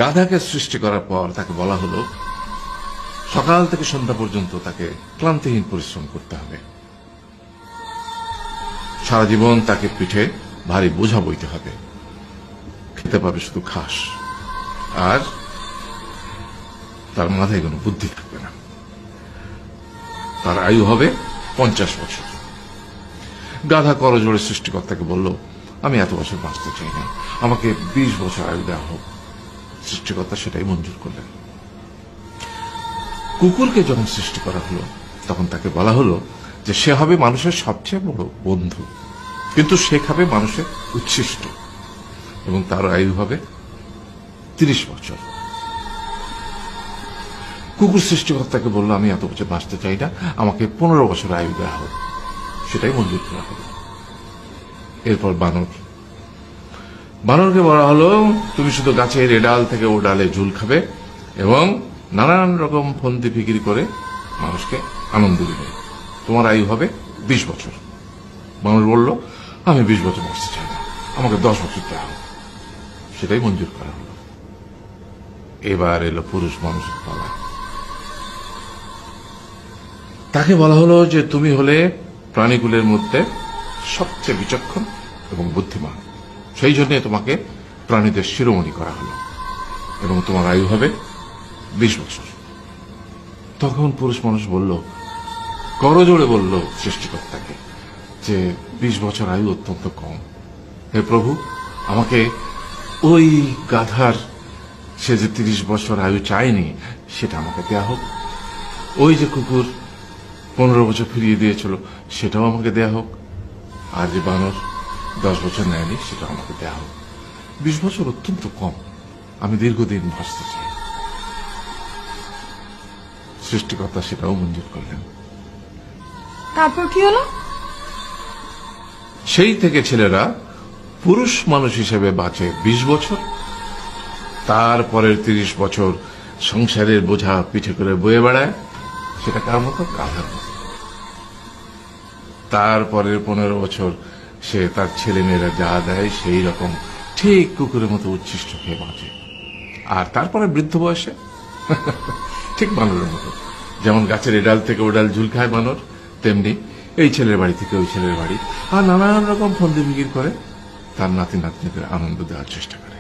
গাধাকে সৃষ্টি করার পর তাকে বলা হলো সকাল থেকে সন্ধ্যা পর্যন্ত তাকে ক্লান্তিহীন পরিশ্রম করতে হবে, সারা জীবন তাকে পিঠে ভারী বোঝা বইতে হবে, খেতে পাবে শুধু ঘাস, আর তার মাথায় কোনো বুদ্ধি থাকবে না। তার আয়ু হবে 50 বছর। গাধা করজোড়ে সৃষ্টিকর্তাকে বলল, আমি এত বছর বাঁচতে চাই না, আমাকে 20 বছর আয়ু দেওয়া হোক। সৃষ্টিকর্তা সেটাই মঞ্জুর করলেন। কুকুরকে যখন সৃষ্টি করা হলো তখন তাকে বলা হলো যে সে হবে মানুষের সবচেয়ে বড় বন্ধু, কিন্তু সে খাবে মানুষের উচ্ছিষ্ট, এবং তার আয়ু হবে 30 বছর। কুকুর সৃষ্টিকর্তাকে বলল, আমি এত বছর বাঁচতে চাই না, আমাকে 15 বছর আয়ু দেওয়া হোক। সেটাই মঞ্জুর করা হলো। এরপর বানরকে বলা হলো, তুমি শুধু গাছের এ ডাল থেকে ও ডালে ঝুল খাবে এবং নানান রকম ফন্দি ফিকির করে মানুষকে আনন্দ দিবে, তোমার আয়ু হবে 20 বছর। মানুষ বলল, আমি 20 বছর বাঁচতে চাই না, আমাকে 10 বছর দেওয়া হোক। সেটাই মঞ্জুর করা হলো। এবার এলো পুরুষ মানুষের পালা। তাকে বলা হলো যে তুমি হলে প্রাণীকুলের মধ্যে সবচেয়ে বিচক্ষণ এবং বুদ্ধিমান, সেই জন্য তোমাকে প্রাণীদের শিরোমণি করা হলো এবং তোমার আয়ু হবে 20 বছর। তখন পুরুষ মানুষ বলল, করজোড়ে বলল সৃষ্টিকর্তাকে যে 20 বছর আয়ু অত্যন্ত কম, হে প্রভু, আমাকে ওই গাধার সে যে 30 বছর আয়ু চায়নি সেটা আমাকে দেয়া হোক, ওই যে কুকুর 15 বছর ফিরিয়ে দিয়েছিল সেটাও আমাকে দেয়া হোক, আর যে বানর 10 বছর নেয়নি সেটাও আমাকে দেয়া হোক। 20 বছর অত্যন্ত কম, আমি দীর্ঘদিন বাঁচতে চাই। সৃষ্টিকর্তা সেটাও মঞ্জুর করলেন। তারপর কি হলো? সেই থেকে ছেলেরা পুরুষ মানুষ হিসেবে বাঁচে 20 বছর, তারপরের 30 বছর সংসারের বোঝা পিঠে করে বয়ে বেড়ায়, সেটা কার মতো? গাধার মতো। তারপরের 15 বছর সে তার ছেলে মেয়েরা যা দেয় সেই রকম ঠিক কুকুরের মতো উচ্ছিষ্ট খেয়ে বাঁচে। আর তারপরে বৃদ্ধ বয়সে ঠিক বানরের মতো, যেমন গাছের এডাল থেকে ওডাল ঝুল খায় বানর, তেমনি এই ছেলের বাড়ি থেকে ওই ছেলের বাড়ি, আর নানান রকম ফন্দি ফিকির করে তার নাতি নাতনিদের আনন্দ দেওয়ার চেষ্টা করে।